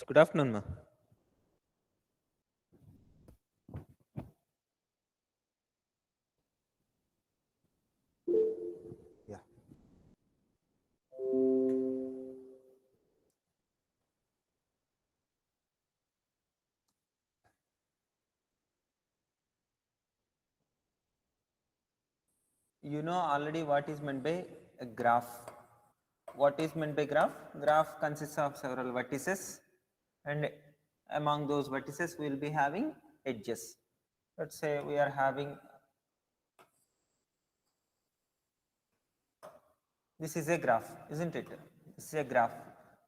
Good afternoon, ma. Yeah. You know already what is meant by a graph. What is meant by graph? Graph consists of several vertices, and among those vertices we will be having edges. Let's say we are having, this is a graph, isn't it? This is a graph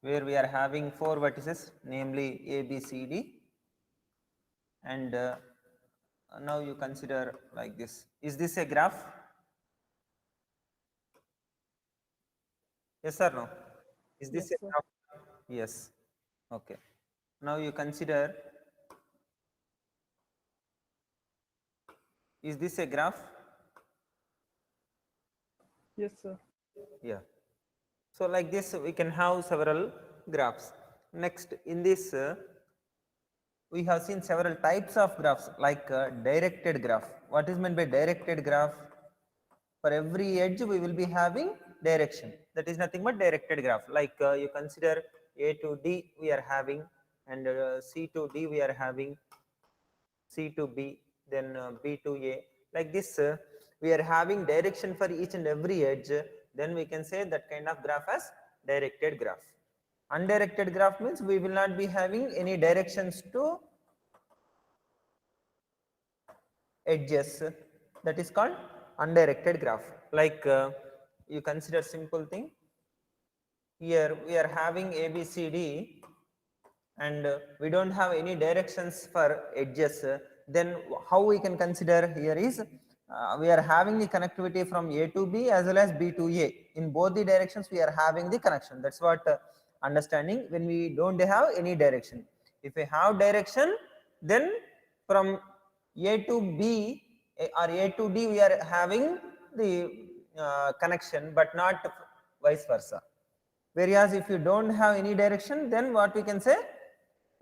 where we are having four vertices, namely A, B, C, D, and now you consider like this. Is this a graph? Yes or no? Is this Yes, a sir. graph? Yes. Okay. Now you consider, is this a graph? Yes, sir. Yeah. So like this we can have several graphs. Next in this we have seen several types of graphs like directed graph. What is meant by directed graph? For every edge we will be having direction. That is nothing but directed graph. Like you consider A to D we are having, and C to D we are having, C to B, then B to A. Like this, we are having direction for each and every edge. Then we can say that kind of graph as directed graph. Undirected graph means we will not be having any directions to edges. That is called undirected graph. Like you consider simple thing. Here we are having A, B, C, D, and we don't have any directions for edges, then how we can consider here is we are having the connectivity from A to B as well as B to A. In both the directions we are having the connection. That's what understanding when we don't have any direction. If we have direction, then from A to B or A to D we are having the connection, but not vice versa. Whereas if you don't have any direction, then what we can say,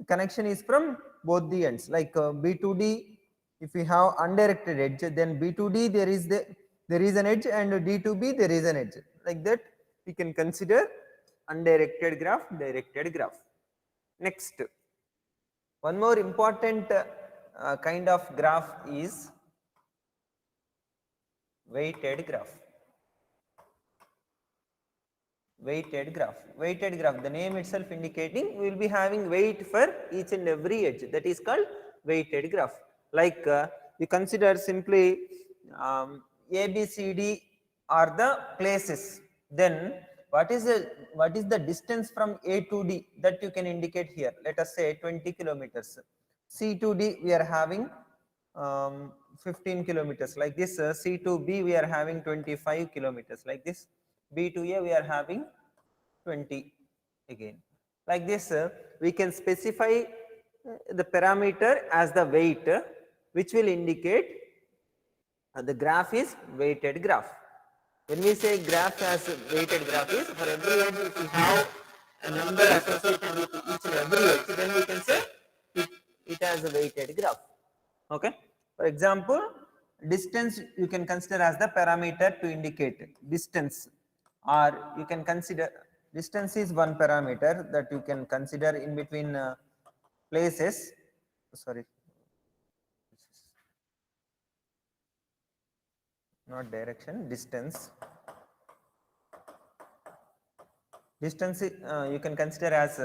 connection is from both the ends. Like B to D, if we have undirected edge, then B to D there is an edge, and D to B there is an edge. Like that we can consider undirected graph, directed graph. Next, one more important kind of graph is weighted graph. Weighted graph. Weighted graph, the name itself indicating we will be having weight for each and every edge. That is called weighted graph. Like you consider simply A, B, C, D are the places. Then what is the distance from A to D that you can indicate here? Let us say 20 kilometers. C to D we are having 15 kilometers. Like this, C to B we are having 25 kilometers. Like this, B to A we are having 20 again. Like this, we can specify the parameter as the weight, which will indicate the graph is weighted graph. When we say graph as weighted graph is, for every edge if we have a number associated with each and every edge, then we can say it has a weighted graph. Okay. For example, distance you can consider as the parameter to indicate distance, or you can consider distance is one parameter that you can consider in between places. Sorry, not direction, distance. Distance you can consider as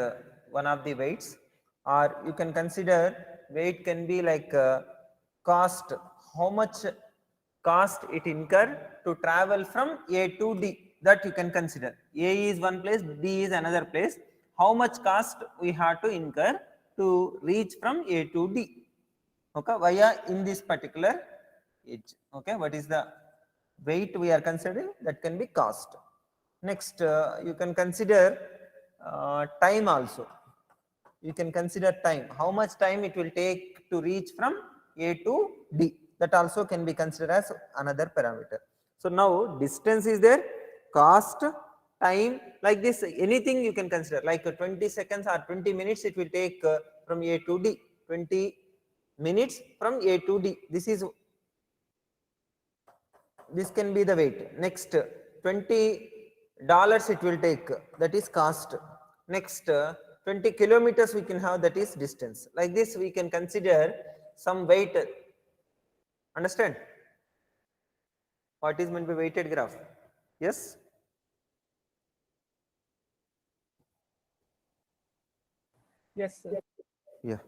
one of the weights, or you can consider weight can be like cost, how much cost it incur to travel from A to D, that you can consider. A is one place, D is another place. How much cost we have to incur to reach from A to D, okay, via in this particular edge. Okay, what is the weight we are considering? That can be cost. Next, you can consider time also. You can consider time. How much time it will take to reach from A to D. That also can be considered as another parameter. So now distance is there, cost, time like this, anything you can consider, like 20 seconds or 20 minutes it will take from A to D, 20 minutes from A to D. This can be the weight. Next, $20 it will take, that is cost. Next, 20 kilometers we can have, that is distance. Like this we can consider some weight. Understand what is meant by weighted graph? Yes. Yes, sir. Yeah.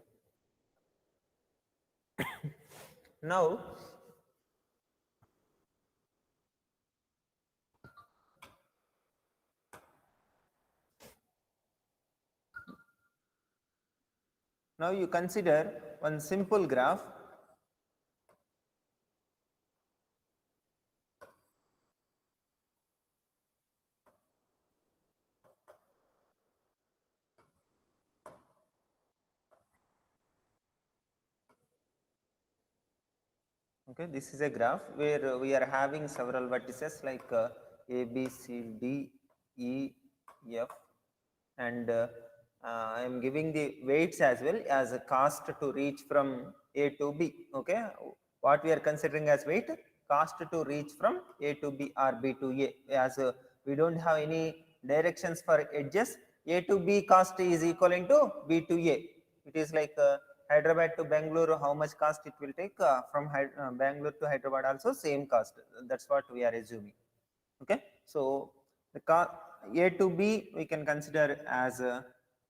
Now you consider one simple graph. Okay, this is a graph where we are having several vertices like A, B, C, D, E, F, and I am giving the weights as well as a cost to reach from A to B. Okay, what we are considering as weight? Cost to reach from A to B or B to A. As we don't have any directions for edges, A to B cost is equivalent to B to A. It is like Hyderabad to Bangalore, how much cost it will take? From Bangalore to Hyderabad also same cost. That's what we are assuming. Okay, so the A to B we can consider as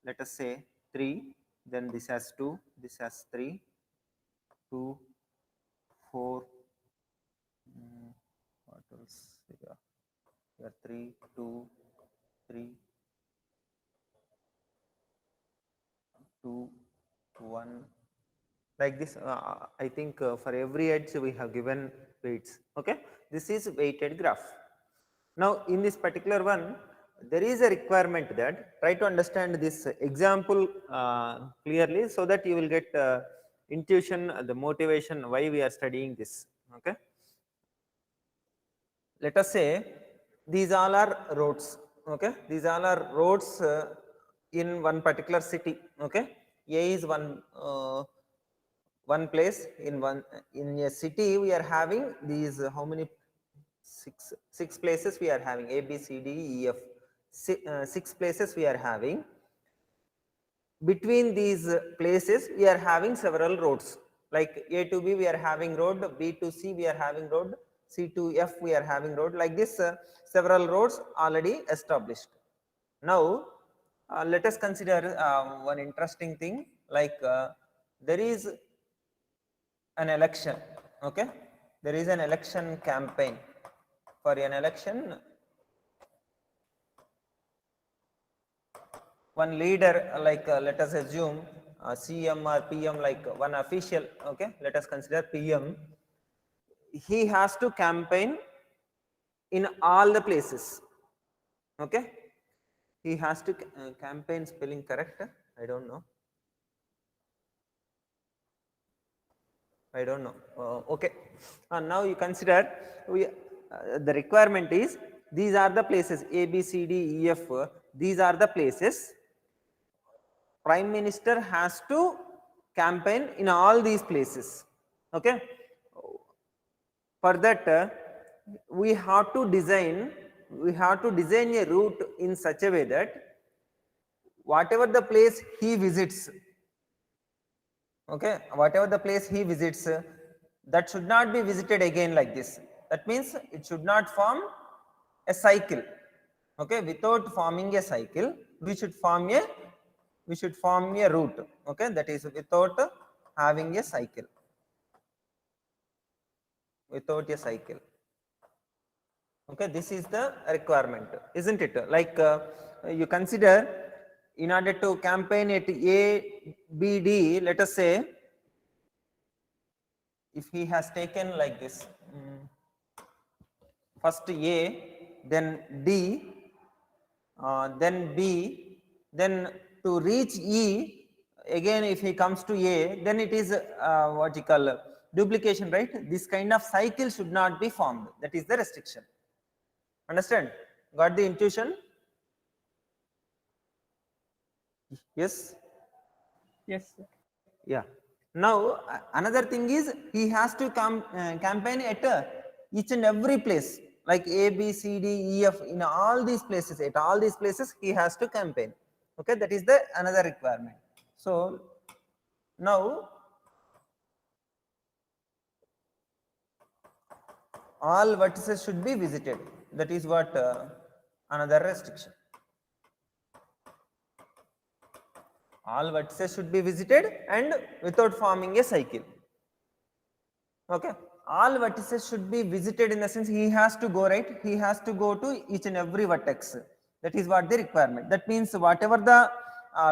let us say 3, then this has 2, this has 3, 2, 4, what else? Yeah, 3, 2, 3, 2, 1. Like this, I think for every edge we have given weights. Okay, this is weighted graph. Now in this particular one, there is a requirement that try to understand this example clearly, so that you will get intuition, the motivation why we are studying this. Okay, let us say these all are roads. Okay, these all are roads in one particular city. Okay, A is one place in a city. We are having these how many? Six places we are having. A, B, C, D, E, F. Six places we are having. Between these places we are having several roads, like A to B we are having road, B to C we are having road, C to F we are having road. Like this several roads already established. Now let us consider one interesting thing, like there is an election. Okay, there is an election campaign. For an election, one leader, like let us assume CM or PM, like one official. Okay, let us consider PM. He has to campaign in all the places. Okay, he has to campaign, spelling correct? I don't know. Okay, now you consider the requirement is these are the places A, B, C, D, E, F. These are the places. Prime Minister has to campaign in all these places. Okay, for that we have to design a route in such a way that whatever the place he visits, okay, whatever the place he visits, that should not be visited again like this. That means it should not form a cycle. Okay, without forming a cycle, we should form a route. Okay, that is without having a cycle, without a cycle. Okay, this is the requirement, isn't it? Like you consider, in order to campaign at A, B, D, let us say if he has taken like this, first A, then D, then B, then to reach E, again if he comes to A, then it is what you call duplication, right? This kind of cycle should not be formed. That is the restriction. Understand? Got the intuition? Yes. Yes, sir. Yeah. Now another thing is he has to campaign at each and every place like A, B, C, D, E, F in all these places. At all these places he has to campaign. Okay, that is the another requirement. So now all vertices should be visited. That is what another restriction. All vertices should be visited and without forming a cycle. Okay, all vertices should be visited in the sense he has to go, right, he has to go to each and every vertex. That is what the requirement. That means whatever the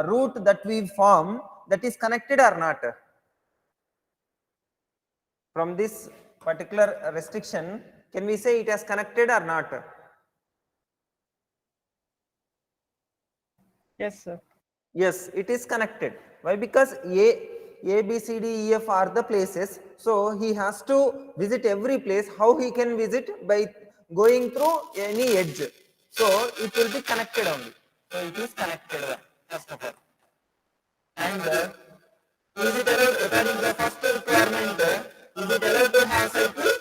route that we form, that is connected or not. From this particular restriction, can we say it has connected or not? Yes, sir. Yes, it is connected. Why? Because A, B, C, D, E, F are the places. So he has to visit every place. How he can visit? By going through any edge. So it will be connected only. So it is connected one, first of all. And is it allowed, according to the first requirement, is it allowed to have cycle?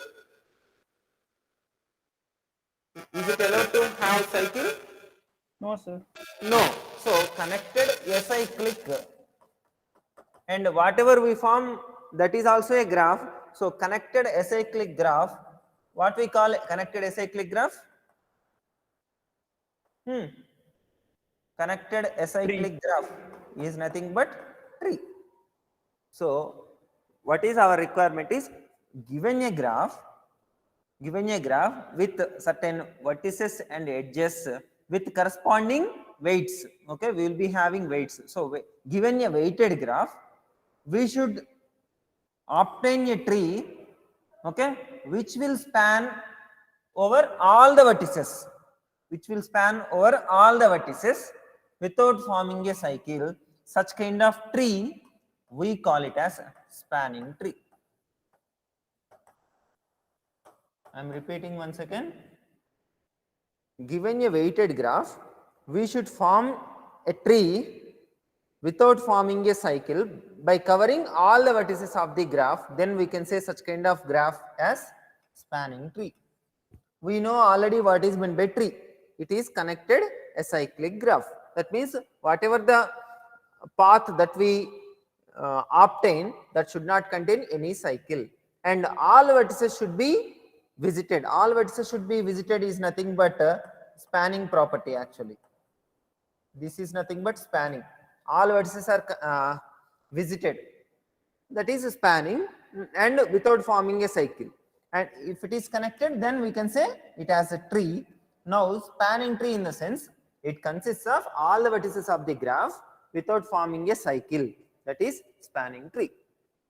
Is it allowed to have cycle? No, sir. No. So connected acyclic, and whatever we form, that is also a graph. So connected acyclic graph, what we call connected acyclic graph? Connected acyclic graph is nothing but tree. So what is our requirement is given a graph with certain vertices and edges with corresponding weights. Okay, we will be having weights. So given a weighted graph, we should obtain a tree, okay, which will span over all the vertices, without forming a cycle. Such kind of tree we call it as a spanning tree. I am repeating once again. Given a weighted graph, we should form a tree without forming a cycle by covering all the vertices of the graph. Then we can say such kind of graph as spanning tree. We know already what is meant by tree. It is connected acyclic graph. That means whatever the path that we obtain, that should not contain any cycle, and all vertices should be visited. All vertices should be visited is nothing but spanning property actually. This is nothing but spanning. All vertices are visited. That is spanning and without forming a cycle. And if it is connected, then we can say it has a tree. Now spanning tree in the sense it consists of all the vertices of the graph without forming a cycle. That is spanning tree.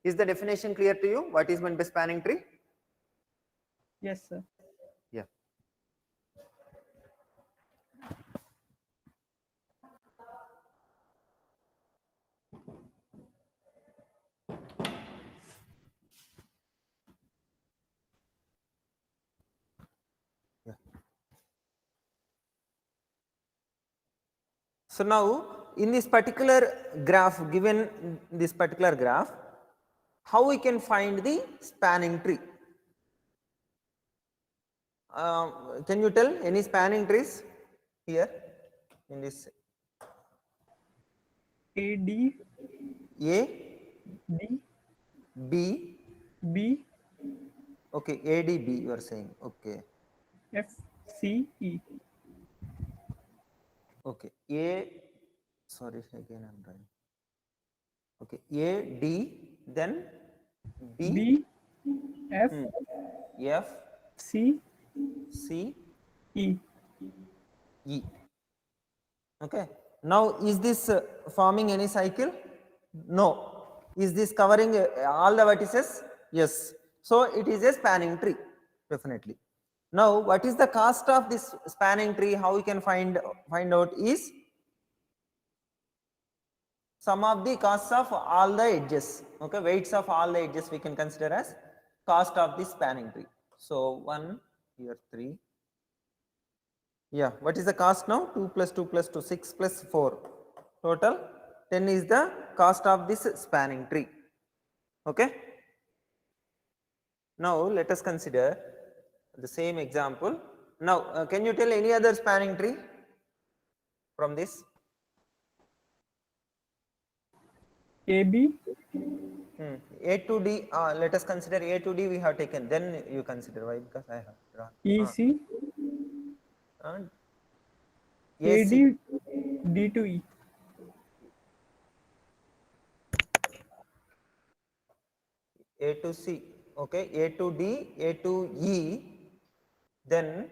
Is the definition clear to you? What is meant by spanning tree? Yes, sir. Yeah. So now in this particular graph, given this particular graph, how we can find the spanning tree? Can you tell any spanning trees here in this? A, D, A, D, B, B, okay, A, D, B you are saying, okay, F, C, E. okay, A, sorry again I am trying, okay, A, D, then B, B, F, F, C, C, E. E. Okay. Now is this forming any cycle? No. Is this covering all the vertices? Yes. So it is a spanning tree, definitely. Now what is the cost of this spanning tree? How we can find out is sum of the costs of all the edges. Okay, weights of all the edges we can consider as cost of the spanning tree. So 1 here 3. Yeah, what is the cost now? 2 plus 2 plus 2, 6 plus 4. Total 10 is the cost of this spanning tree. Okay. Now let us consider the same example. Now can you tell any other spanning tree from this? AB. A to D, let us consider A to D we have taken, then you consider. Why? Because I have drawn. EC. And AD. AC, D to E. A to C, okay, A to D, A to E, then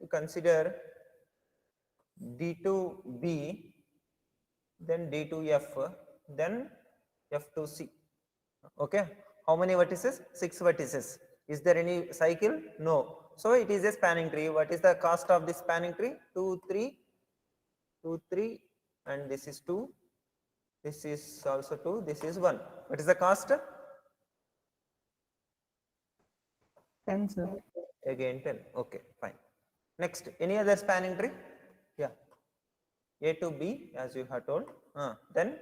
you consider D to B, then D to F, then F to C. Okay, how many vertices? 6 vertices. Is there any cycle? No. So it is a spanning tree. What is the cost of this spanning tree? 2, 3, 2, 3, and this is 2. This is also 2. This is 1. What is the cost? 10, sir. Again 10. Okay, fine. Next, any other spanning tree? Yeah. A to B, as you have told. Then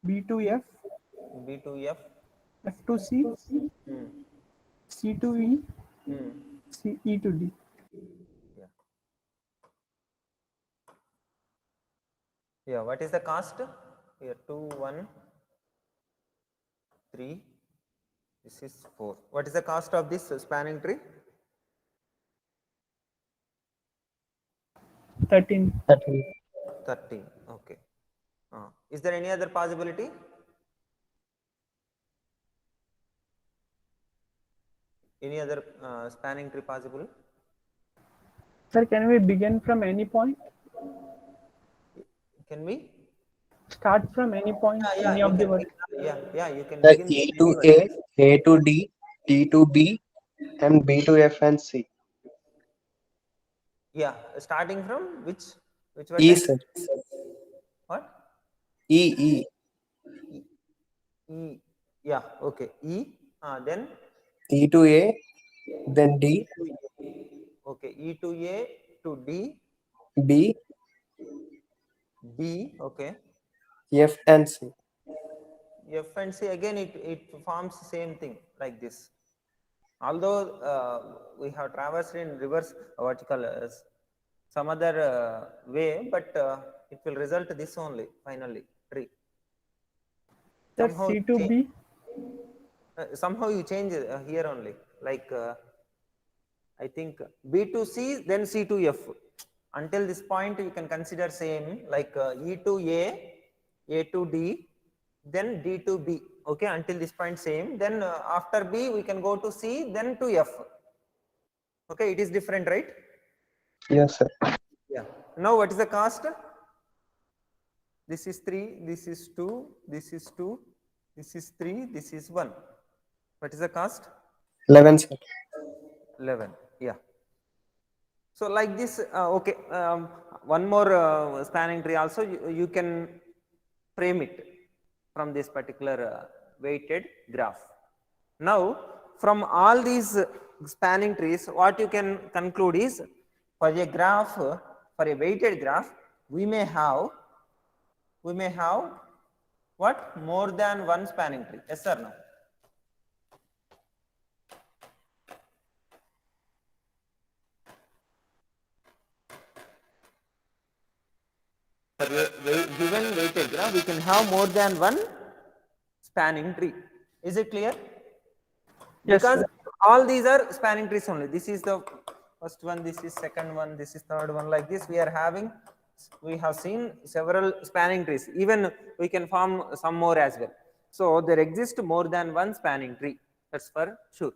B to F. B to F. F to C. Hmm. C to E. Hmm. C, E to D. Yeah. Yeah. What is the cost? Here 2, 1, 3. This is 4. What is the cost of this spanning tree? 13. 13. Okay. Is there any other possibility? Any other spanning tree possible? Sir, can we begin from any point? Can we? Start from any point, Yeah, any you of the can. word. Yeah, you can The begin. E to A, A to D, D to B, and B to F and C. Yeah, starting from which E, vertex? sir. What? E. E. Yeah, okay. E. Then E to A, then D, to A. Okay, E to A to D, B, B. Okay. F and C. F and C again. It forms same thing like this. Although we have traversed in reverse vertical some other way, but it will result this only finally tree. Sir, Somehow C to B. somehow you change here only, like I think B to C, then C to F. Until this point you can consider same, like E to A to D, then D to B. Okay, until this point same. Then after B we can go to C, then to F. Okay, it is different, right? Yes, sir. Yeah. Now what is the cost? This is 3, this is 2, this is 2, this is 3, this is 1. What is the cost? 11, sir. 11. Yeah. So like this, okay, one more spanning tree also you can frame it from this particular weighted graph. Now from all these spanning trees, what you can conclude is, for a graph, for a weighted graph, we may have what? More than one spanning tree. Yes or no? For a given weighted graph, we can have more than one spanning tree. Is it clear? Yes, Because sir. all these are spanning trees only. This is the first one, this is second one, this is third one. Like this, we have seen several spanning trees. Even we can form some more as well. So there exists more than one spanning tree. That's for sure.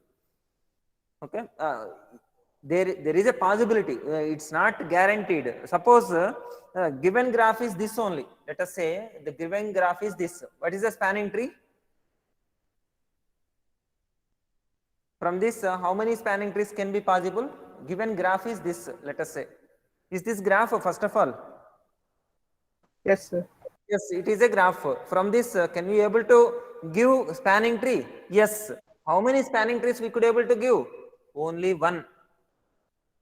Okay. There is a possibility. It's not guaranteed. Suppose given graph is this only. Let us say the given graph is this. What is the spanning tree? From this, how many spanning trees can be possible? Given graph is this, let us say. Is this graph first of all? Yes, sir. Yes, it is a graph. From this, can we able to give spanning tree? Yes. How many spanning trees we could able to give? Only one.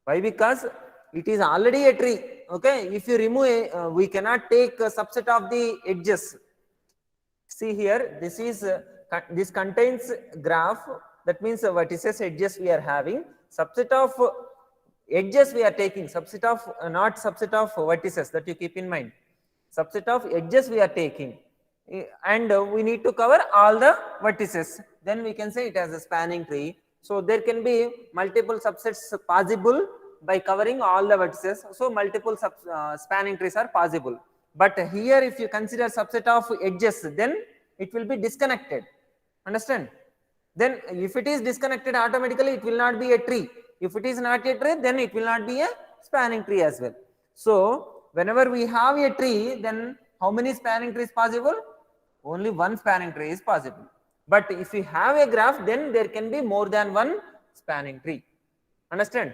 Why? Because it is already a tree. Okay, if you remove we cannot take a subset of the edges. See here, this is this contains graph, that means vertices edges we are having, subset of edges we are taking, subset of not subset of vertices, that you keep in mind. Subset of edges we are taking, and we need to cover all the vertices, then we can say it as a spanning tree. So there can be multiple subsets possible by covering all the vertices, so multiple spanning trees are possible. But here if you consider subset of edges, then it will be disconnected, understand? Then if it is disconnected, automatically it will not be a tree. If it is not a tree, then it will not be a spanning tree as well. So whenever we have a tree, then how many spanning trees possible? Only one spanning tree is possible. But if we have a graph, then there can be more than one spanning tree, understand?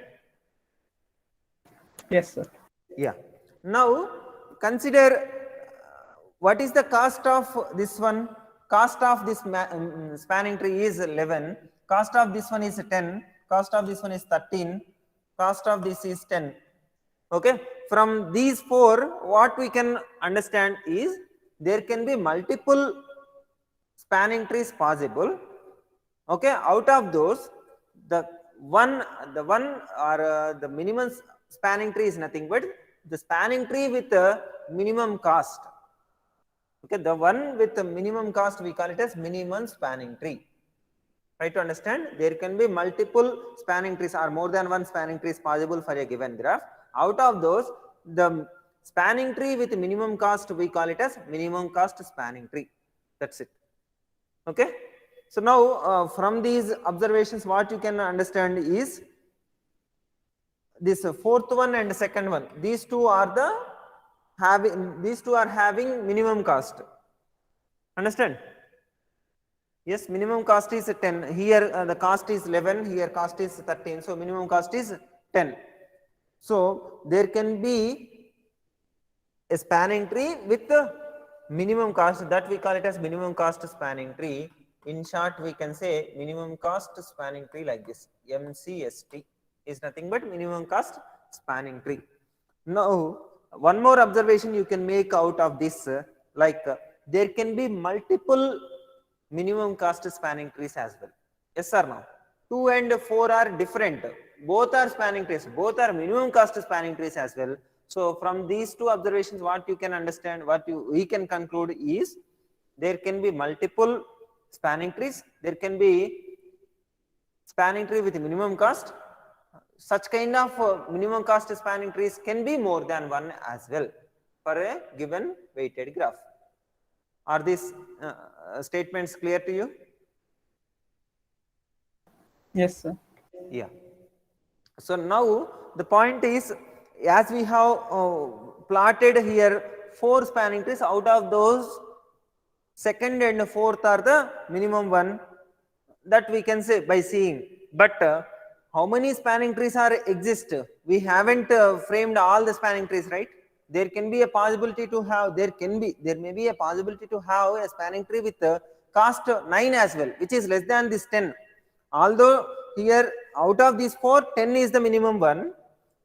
Yes, sir. Yeah. Now consider what is the cost of this one. Cost of this spanning tree is 11, cost of this one is 10, cost of this one is 13, cost of this is 10. Okay, from these four what we can understand is there can be multiple spanning trees possible. Okay, out of those the one or the minimum spanning tree is nothing but the spanning tree with the minimum cost. Okay, the one with the minimum cost we call it as minimum spanning tree. Try to understand, there can be multiple spanning trees or more than one spanning tree is possible for a given graph. Out of those, the spanning tree with minimum cost we call it as minimum cost spanning tree. That's it. Okay. So now from these observations what you can understand is this fourth one and second one, these two are having minimum cost, understand? Yes, minimum cost is 10, here the cost is 11, here cost is 13, so minimum cost is 10. So there can be a spanning tree with the minimum cost, that we call it as minimum cost spanning tree. In short we can say minimum cost spanning tree like this, MCST is nothing but minimum cost spanning tree. Now one more observation you can make out of this, like there can be multiple minimum cost spanning trees as well. Yes or no? 2 and 4 are different, both are spanning trees, both are minimum cost spanning trees as well. So from these two observations what you can understand, we can conclude is there can be multiple spanning trees, there can be spanning tree with minimum cost. Such kind of minimum cost spanning trees can be more than one as well for a given weighted graph. Are these statements clear to you? Yes, sir. Yeah. So now the point is, as we have plotted here 4 spanning trees, out of those second and fourth are the minimum one, that we can say by seeing. But how many spanning trees are exist? We haven't framed all the spanning trees, right? There can be a possibility to have, there may be a possibility to have a spanning tree with cost 9 as well, which is less than this 10. Although here out of these 4, 10 is the minimum one,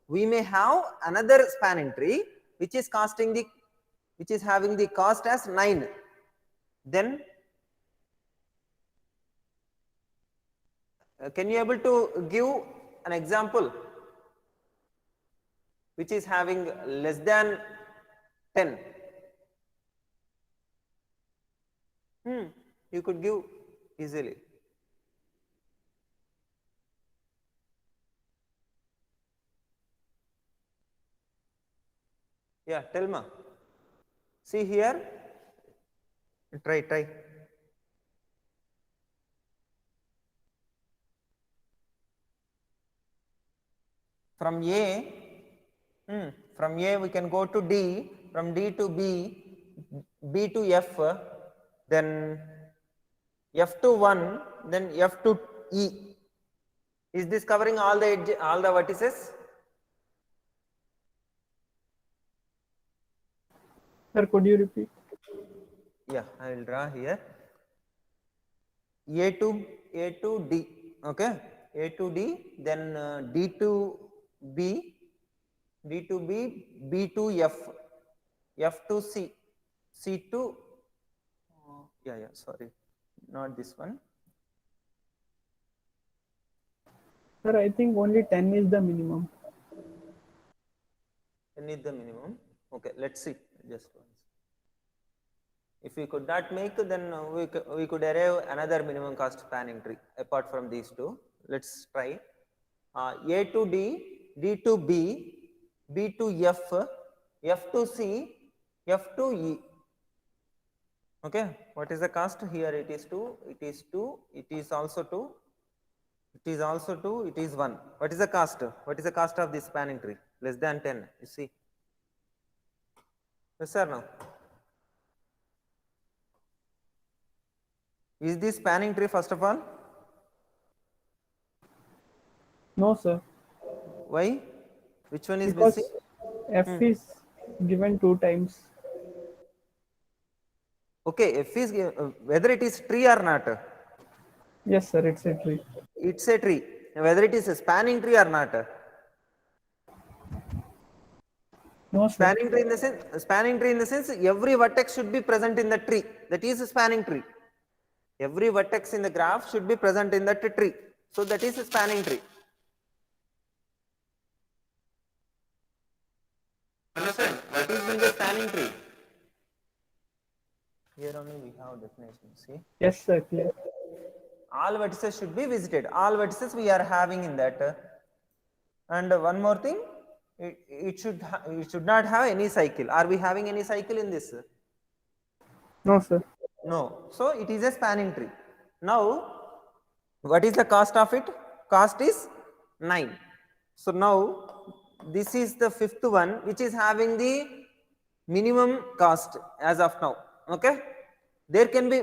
we may have another spanning tree which is having the cost as 9. Then can you able to give an example which is having less than 10? You could give easily. Yeah, Telma. See here. Try. From A we can go to D, from D to B, B to F, then F to 1, then F to E. Is this covering all the vertices? Sir, could you repeat? Yeah, I will draw here. A to D, okay, A to D, then D to B, D to B, B to F, F to C, C to, sorry, not this one. Sir, I think only 10 is the minimum. 10 is the minimum. Okay, let's see. Just once. If we could not make, then we could arrive another minimum cost spanning tree apart from these two. Let's try. A to D, D to B, B to F, F to C, F to E. Okay, what is the cost here? It is 2, it is 2, it is also 2, it is also 2, it is 1. What is the cost? What is the cost of this spanning tree? Less than 10, you see. Yes or no? Is this spanning tree first of all? No, sir. Why? Which one is missing? Because F is given 2 times. Okay, F is whether it is tree or not. Yes, sir, it's a tree. It's a tree. Whether it is a spanning tree or not. No, sir. Spanning tree in the sense every vertex should be present in the tree. That is a spanning tree. Every vertex in the graph should be present in that tree. So that is a spanning tree. Understand? That is in the spanning tree. Here only we have definition. See, Yes, sir, clear. all vertices should be visited. All vertices we are having in that. And one more thing, it should not have any cycle. Are we having any cycle in this? No, sir. No. So it is a spanning tree. Now, what is the cost of it? Cost is 9. So now this is the fifth one which is having the minimum cost as of now. Okay. There can be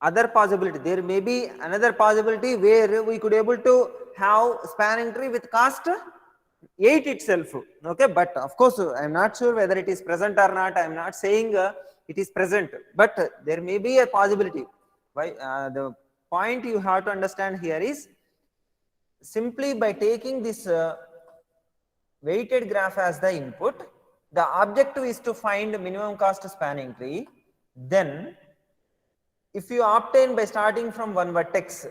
other possibility. There may be another possibility where we could able to have spanning tree with cost 8 itself. Okay, but of course I am not sure whether it is present or not. I am not saying it is present, but there may be a possibility. Why the point you have to understand here is simply by taking this weighted graph as the input, the objective is to find minimum cost spanning tree. Then if you obtain by starting from one vertex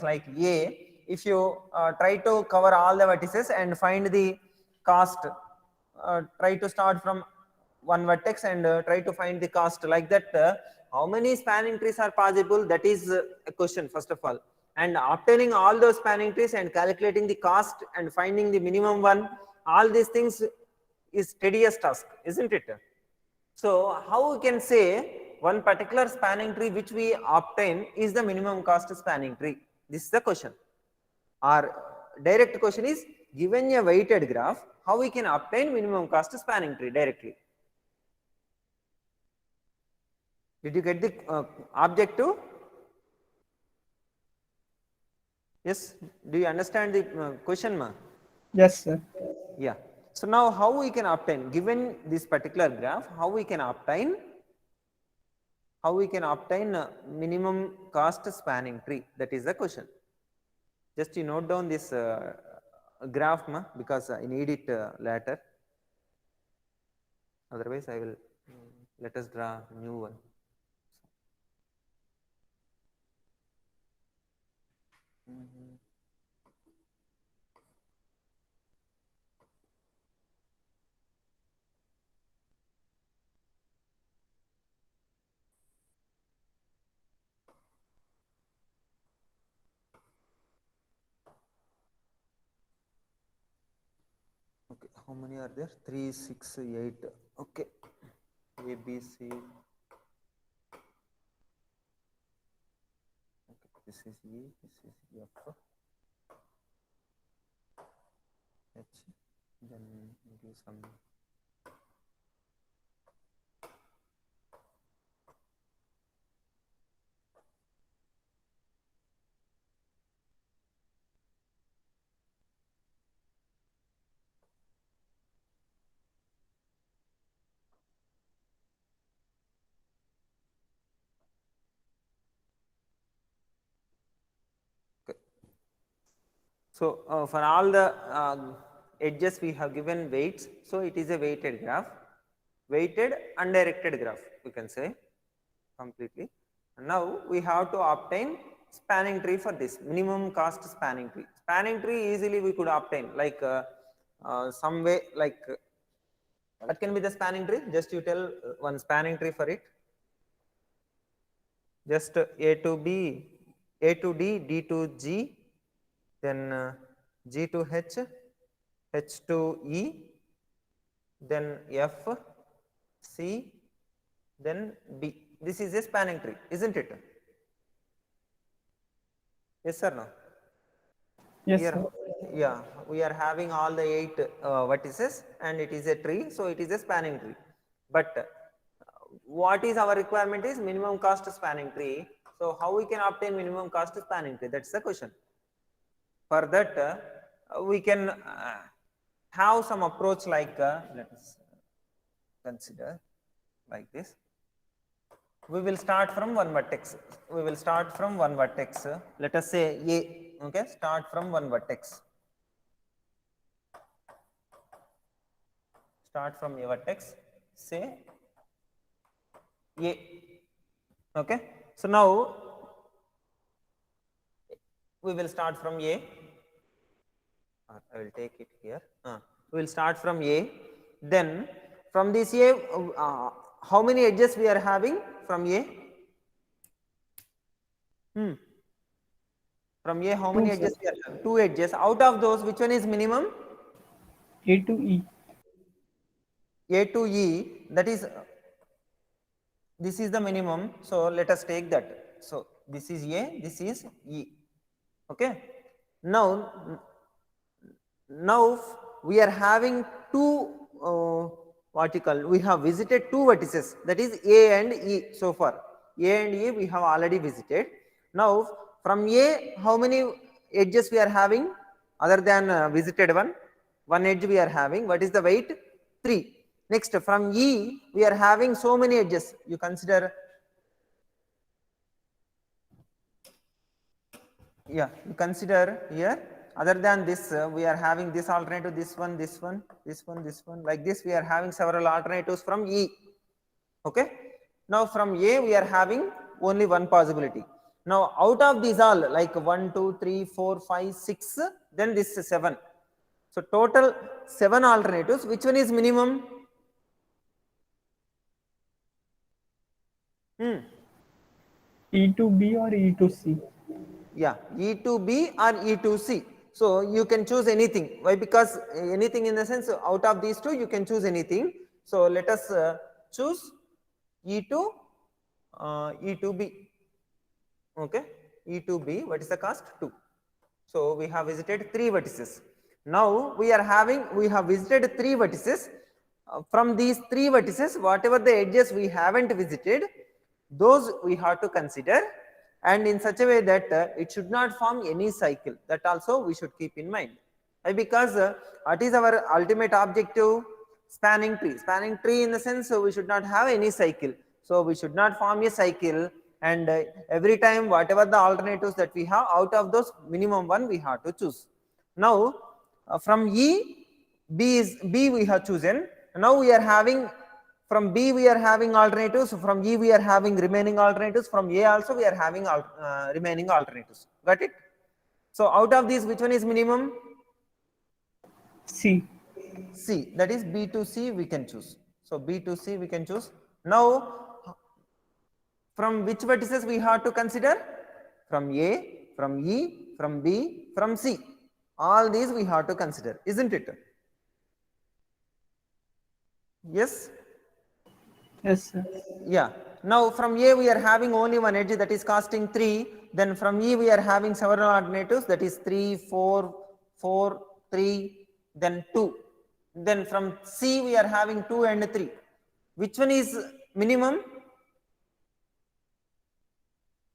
like A, if you try to cover all the vertices and find the cost, try to start from one vertex and try to find the cost like that, how many spanning trees are possible? That is a question first of all. And obtaining all those spanning trees and calculating the cost and finding the minimum one, all these things is tedious task, isn't it? So how we can say one particular spanning tree which we obtain is the minimum cost spanning tree? This is the question. Our direct question is, given a weighted graph, how we can obtain minimum cost spanning tree directly? Did you get the objective? Yes. Do you understand the question, ma? Yes, sir. Yeah. So now how we can obtain, given this particular graph, how we can obtain minimum cost spanning tree? That is the question. Just you note down this graph, ma, because I need it later. Otherwise, I will let us draw a new one. Okay, how many are there? 3, 6, 8. Okay, A, B, C. Okay, this is E, this is F, H. Then give some. Okay. So for all the edges we have given weights, so it is a weighted graph, weighted undirected graph we can say completely. And now we have to obtain spanning tree for this, minimum cost spanning tree. Spanning tree easily we could obtain like some way, like what can be the spanning tree? Just you tell one spanning tree for it. Just A to B, A to D, D to G, then G to H, H to E, then F, C, then B. This is a spanning tree, isn't it? Yes or no? Yes, Here, sir. yeah, we are having all the 8 vertices and it is a tree, so it is a spanning tree. But what is our requirement is minimum cost spanning tree. So how we can obtain minimum cost spanning tree? That's the question. For that, we can have some approach like let us consider like this. We will start from one vertex. We will start from one vertex. Let us say A. Okay, start from one vertex. Start from a vertex. Say A. Okay. So now we will start from A. I will take it here. We will start from A. Then from this A, how many edges we are having from A? From A, how many Two, sir. edges we are having? 2 edges. Out of those, which one is minimum? A to E. A to E, that is, this is the minimum. So let us take that. So this is A, this is E. Okay. Now we are having two vertical. We have visited two vertices, that is A and E so far. A and E we have already visited. Now from A, how many edges we are having other than visited one? One edge we are having. What is the weight? 3. Next from E, we are having so many edges. You consider, yeah, you consider here, other than this, we are having this alternative, this one, this one, this one, this one, like this we are having several alternatives from E. Okay. Now from A, we are having only one possibility. Now out of these all, like 1, 2, 3, 4, 5, 6, then this is 7. So total 7 alternatives. Which one is minimum? E to B or E to C? Yeah, E to B or E to C. So you can choose anything. Why? Because anything in the sense out of these two you can choose anything. So let us choose E to B. Okay, E to B. What is the cost? 2. So we have visited 3 vertices. Now we have visited 3 vertices. From these 3 vertices, whatever the edges we haven't visited, those we have to consider, and in such a way that it should not form any cycle. That also we should keep in mind. Why? Because what is our ultimate objective? Spanning tree. Spanning tree in the sense we should not have any cycle. So we should not form a cycle, and every time whatever the alternatives that we have, out of those minimum one we have to choose. Now from E, B we have chosen. Now we are having, from B we are having alternatives, from E we are having remaining alternatives, from A also we are having remaining alternatives. Got it? So out of these, which one is minimum? C. C, that is B to C we can choose. So B to C we can choose. Now from which vertices we have to consider? From A, from E, from B, from C. All these we have to consider, isn't it? Yes? Yes, sir. Yeah. Now from A we are having only one edge, that is costing 3. Then from E we are having several alternatives, that is 3, 4, 4, 3, then 2. Then from C we are having 2 and 3. Which one is minimum?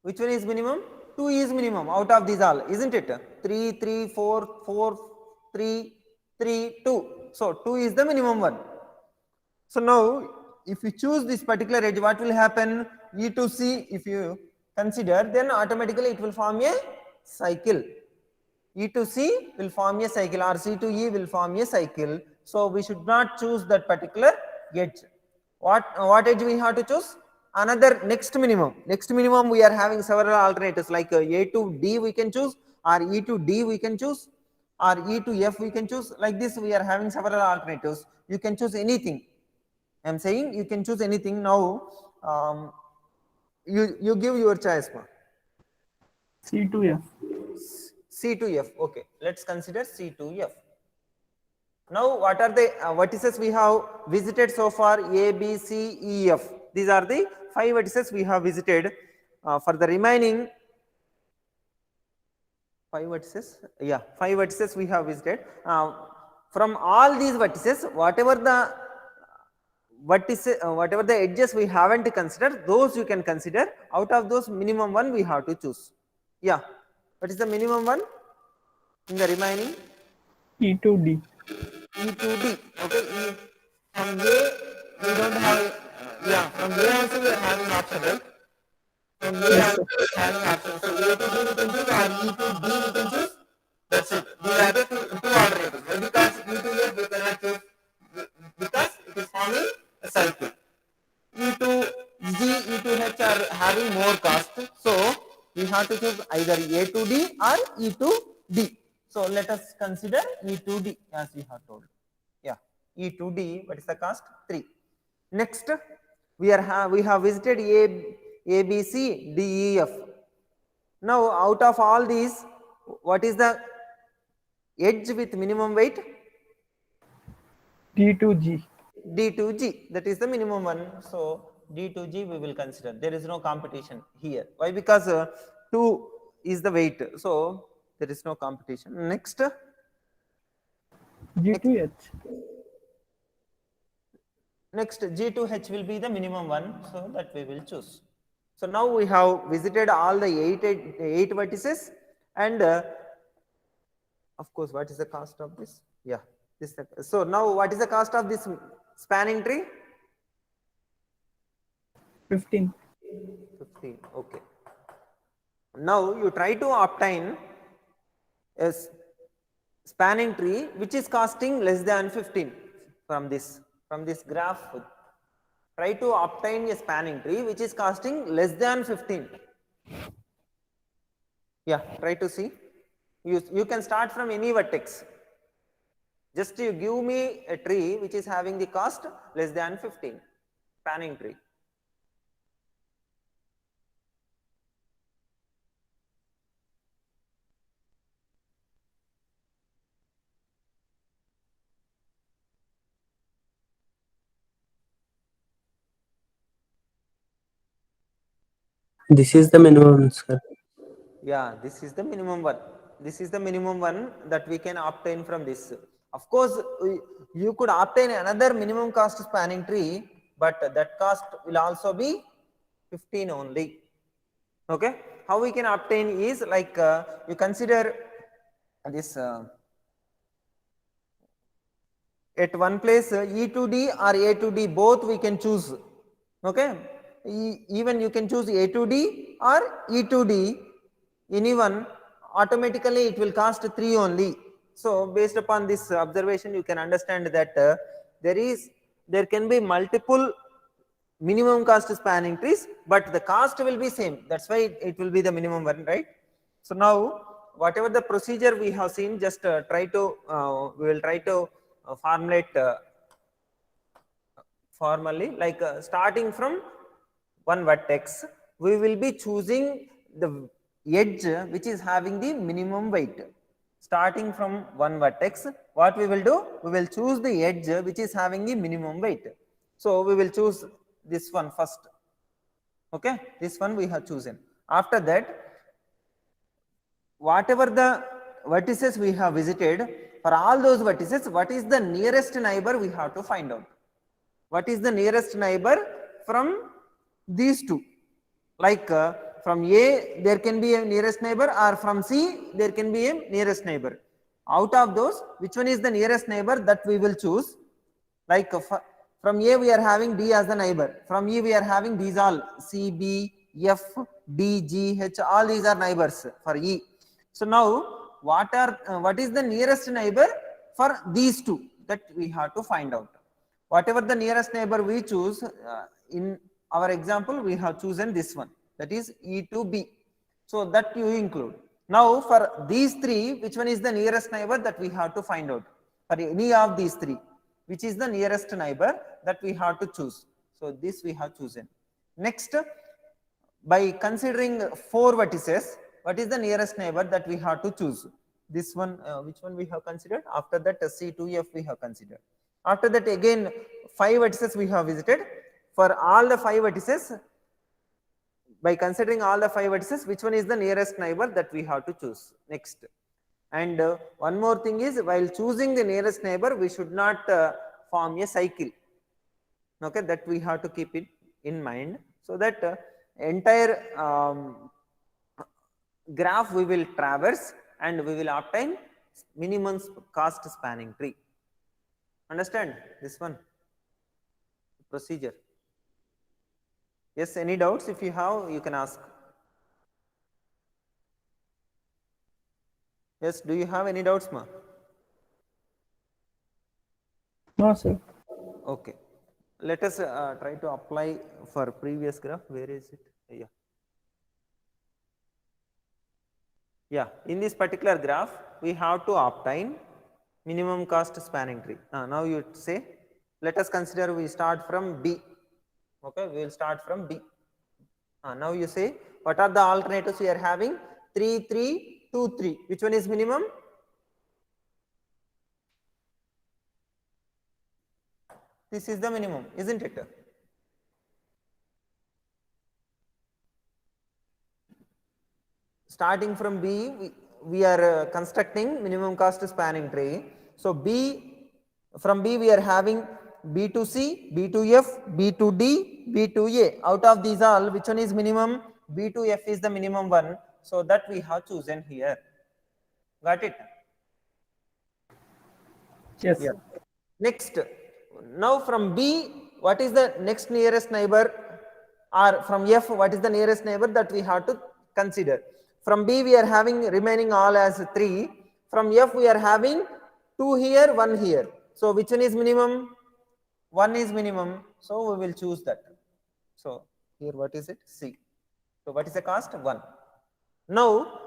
Which one is minimum? 2 is minimum out of these all, isn't it? 3, 3, 4, 4, 3, 3, 2. So 2 is the minimum one. So now if you choose this particular edge, what will happen? E to C, if you consider, then automatically it will form a cycle. E to C will form a cycle or C to E will form a cycle. So we should not choose that particular edge. What edge we have to choose? Another next minimum. Next minimum we are having several alternatives like A to D we can choose, or E to D we can choose, or E to F we can choose. Like this we are having several alternatives. You can choose anything. I am saying you can choose anything. Now you give your choice. C to F. C to F. Okay, let's consider C to F. Now, what are the vertices we have visited so far? A, B, C, E, F. These are the 5 vertices we have visited. For the remaining 5 vertices, yeah, 5 vertices we have visited. From all these vertices, whatever the whatever the edges we haven't considered, those you can consider. Out of those, minimum one we have to choose. Yeah, what is the minimum one in the remaining? E to D. E to D. Okay, from A we don't have, yeah, from A also we are having option, right? From A Yes, also we are having option. So A to D we can choose, or E to D we can choose. That's it. These are the two alternatives. Why? Because E to F we cannot choose because it is forming a cycle. E to G, E to H are having more cost. So we have to choose either A to D or E to D. So let us consider E to D as we have told. Yeah, E to D. What is the cost? 3. Next, we have visited A, B, C, D, E, F. Now out of all these, what is the edge with minimum weight? D to G. D to G, that is the minimum one. So D to G we will consider. There is no competition here. Why? Because 2 is the weight. So there is no competition. Next, G to H. next G to H will be the minimum one. So that we will choose. So now we have visited all the 8 vertices, and of course, what is the cost of this? Yeah, this. So now what is the cost of this spanning tree? 15. 15. Okay. Now you try to obtain a spanning tree which is costing less than 15 from this graph. Try to obtain a spanning tree which is costing less than 15. Yeah, try to see. You can start from any vertex. Just you give me a tree which is having the cost less than 15, spanning tree. This is the minimum, sir. Yeah, this is the minimum one. This is the minimum one that we can obtain from this. Of course, you could obtain another minimum cost spanning tree, but that cost will also be 15 only. Okay, how we can obtain is like you consider this at one place E to D or A to D, both we can choose. Okay, even you can choose A to D or E to D, anyone, automatically it will cost 3 only. So based upon this observation you can understand that there can be multiple minimum cost spanning trees, but the cost will be same. That's why it will be the minimum one, right? So now whatever the procedure we have seen, just we will try to formulate formally, like starting from one vertex, we will be choosing the edge which is having the minimum weight. Starting from one vertex, what we will do? We will choose the edge which is having the minimum weight. So we will choose this one first. Okay, this one we have chosen. After that, whatever the vertices we have visited, for all those vertices, what is the nearest neighbor we have to find out. What is the nearest neighbor from these two? Like from A there can be a nearest neighbor, or from C there can be a nearest neighbor. Out of those, which one is the nearest neighbor, that we will choose. Like from A we are having D as the neighbor. From E we are having these all C, B, F, D, G, H, all these are neighbors for E. So now what is the nearest neighbor for these two, that we have to find out. Whatever the nearest neighbor we choose, in our example we have chosen this one, that is E to B. So that you include. Now for these three, which one is the nearest neighbor, that we have to find out. For any of these three, which is the nearest neighbor, that we have to choose. So this we have chosen. Next, by considering 4 vertices, what is the nearest neighbor that we have to choose? This one, which one we have considered? After that, C2F we have considered. After that, again 5 vertices we have visited. For all the 5 vertices, by considering all the 5 vertices, which one is the nearest neighbor, that we have to choose. Next, and one more thing is, while choosing the nearest neighbor, we should not form a cycle. Okay, that we have to keep it in mind, so that entire graph we will traverse and we will obtain minimum cost spanning tree. Understand this one procedure? Yes, any doubts? If you have, you can ask. Yes, do you have any doubts, ma? No, sir. Okay, let us try to apply for previous graph. Where is it? Yeah, in this particular graph, we have to obtain minimum cost spanning tree. Now you say, let us consider we start from B. Okay, we will start from B. Now you say, what are the alternatives we are having? 3, 3, 2, 3. Which one is minimum? This is the minimum, isn't it? Starting from B, we are constructing minimum cost spanning tree. So B, from B we are having B to C, B to F, B to D, B to A. Out of these all, which one is minimum? B to F is the minimum one. So that we have chosen here. Got it? Yes. Yeah. Next, now from B, what is the next nearest neighbor? Or from F, what is the nearest neighbor that we have to consider? From B, we are having remaining all as 3. From F, we are having 2 here, 1 here. So which one is minimum? 1 is minimum. So we will choose that. So here, what is it? C. So what is the cost? 1. Now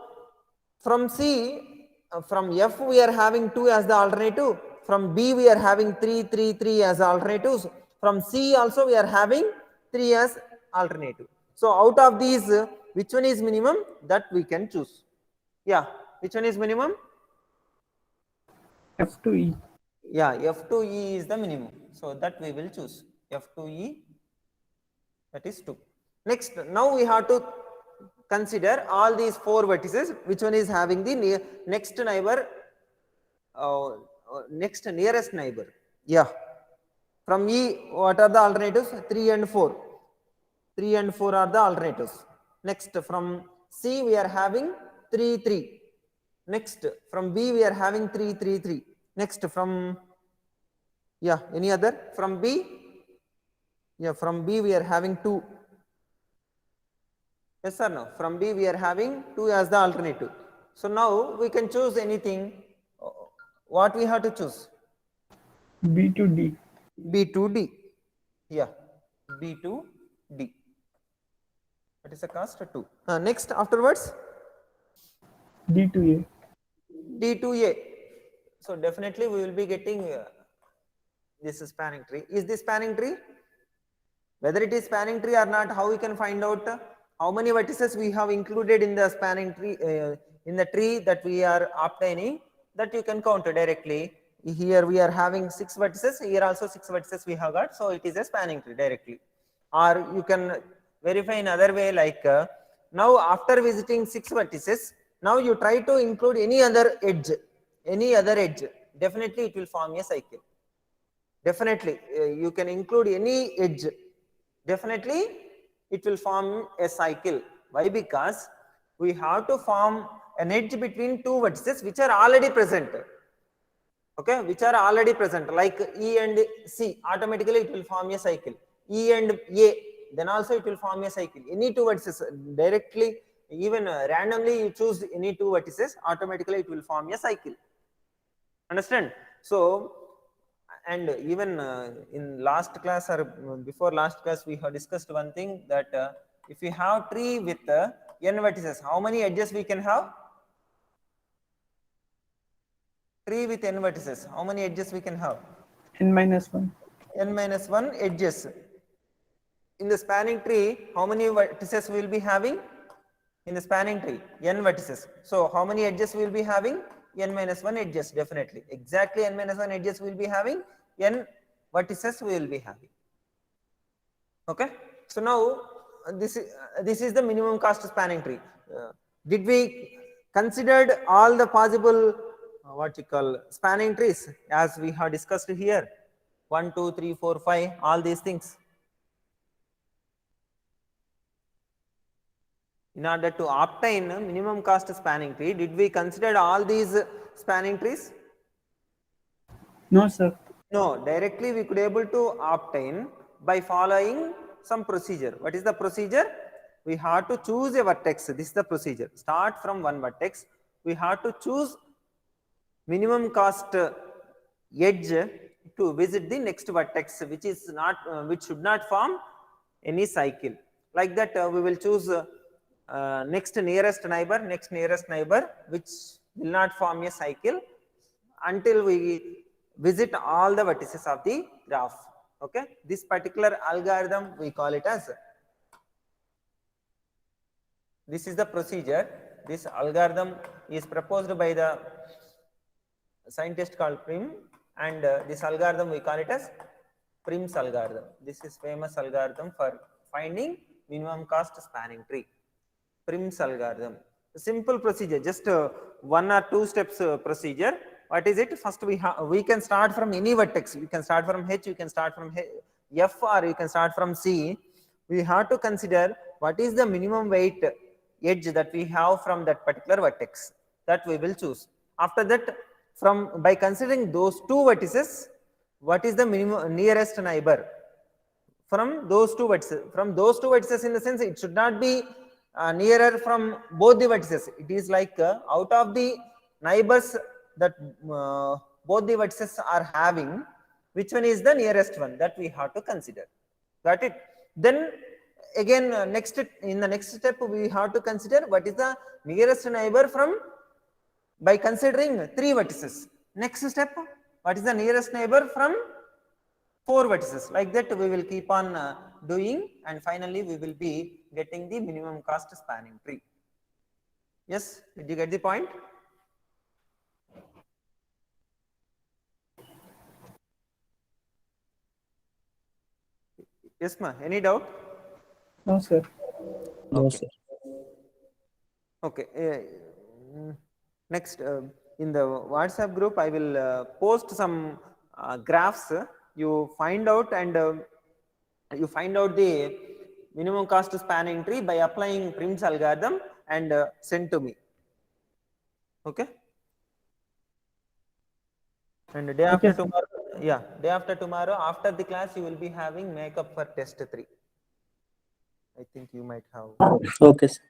from C, from F we are having 2 as the alternative. From B we are having 3, 3, 3 as alternatives. From C also we are having 3 as alternative. So out of these, which one is minimum, that we can choose? Yeah, which one is minimum? F to E. Yeah, F to E is the minimum. So that we will choose. F to E, that is 2. Next, now we have to consider all these 4 vertices, which one is having the next neighbor, next nearest neighbor. Yeah. From E, what are the alternatives? 3 and 4. 3 and 4 are the alternatives. Next, from C we are having 3, 3. Next, from B we are having 3, 3, 3. Next, from, yeah, any other? From B? Yeah, from B we are having 2. Yes or no? From B we are having 2 as the alternative. So now we can choose anything. What we have to choose? B to D. B to D. Yeah, B to D. What is the cost? 2. Next, afterwards? D to A. D to A. So definitely we will be getting this spanning tree. Is this spanning tree? Whether it is spanning tree or not, how we can find out how many vertices we have included in the spanning tree, in the tree that we are obtaining, that you can count directly. Here we are having 6 vertices, here also 6 vertices we have got, so it is a spanning tree directly. Or you can verify in other way, like now after visiting 6 vertices, now you try to include any other edge, definitely it will form a cycle. Definitely you can include any edge, definitely it will form a cycle. Why? Because we have to form an edge between 2 vertices which are already present. Okay, which are already present, like E and C, automatically it will form a cycle. E and A, then also it will form a cycle. Any 2 vertices directly, even randomly you choose any two vertices, automatically it will form a cycle. Understand? So, and even in last class or before last class, we have discussed one thing, that if we have tree with n vertices, how many edges we can have? Tree with n vertices, how many edges we can have? n minus 1. N minus 1 edges. In the spanning tree, how many vertices we will be having? In the spanning tree, n vertices. So how many edges we will be having? N minus 1 edges, definitely. Exactly n minus 1 edges we will be having, n vertices we will be having. Okay. So now this is the minimum cost spanning tree. Did we considered all the possible what you call spanning trees as we have discussed here? 1, 2, 3, 4, 5, all these things. In order to obtain a minimum cost spanning tree, did we consider all these spanning trees? No, sir. No, directly we could able to obtain by following some procedure. What is the procedure? We have to choose a vertex. This is the procedure. Start from one vertex. We have to choose minimum cost edge to visit the next vertex, which is not which should not form any cycle. Like that, we will choose next nearest neighbor, which will not form a cycle until we visit all the vertices of the graph. Okay, this particular algorithm we call it as, this is the procedure. This algorithm is proposed by the scientist called Prim, and this algorithm we call it as Prim's algorithm. This is famous algorithm for finding minimum cost spanning tree. Prim's algorithm. Simple procedure, just 1 or 2 steps procedure. What is it? First we can start from any vertex. You can start from H, you can start from F, or you can start from C. We have to consider what is the minimum weight edge that we have from that particular vertex, that we will choose. After that, by considering those two vertices, what is the minimum nearest neighbor from those two vertices? From those two vertices, in the sense, it should not be nearer from both the vertices. It is like out of the neighbors that both the vertices are having, which one is the nearest one, that we have to consider. Got it? Then again, in the next step, we have to consider what is the nearest neighbor from, by considering 3 vertices. Next step, what is the nearest neighbor from 4 vertices. Like that, we will keep on doing, and finally we will be getting the minimum cost spanning tree. Yes, did you get the point? Yes, ma. Any doubt? No, sir. No, Okay. sir. Okay. Next, in the WhatsApp group, I will post some graphs. You find out, and you find out the minimum cost spanning tree by applying Prim's algorithm, and send to me. Okay. And day after tomorrow, yeah, day after tomorrow, after the class, you will be having makeup for test 3. I think you might have. Okay, sir.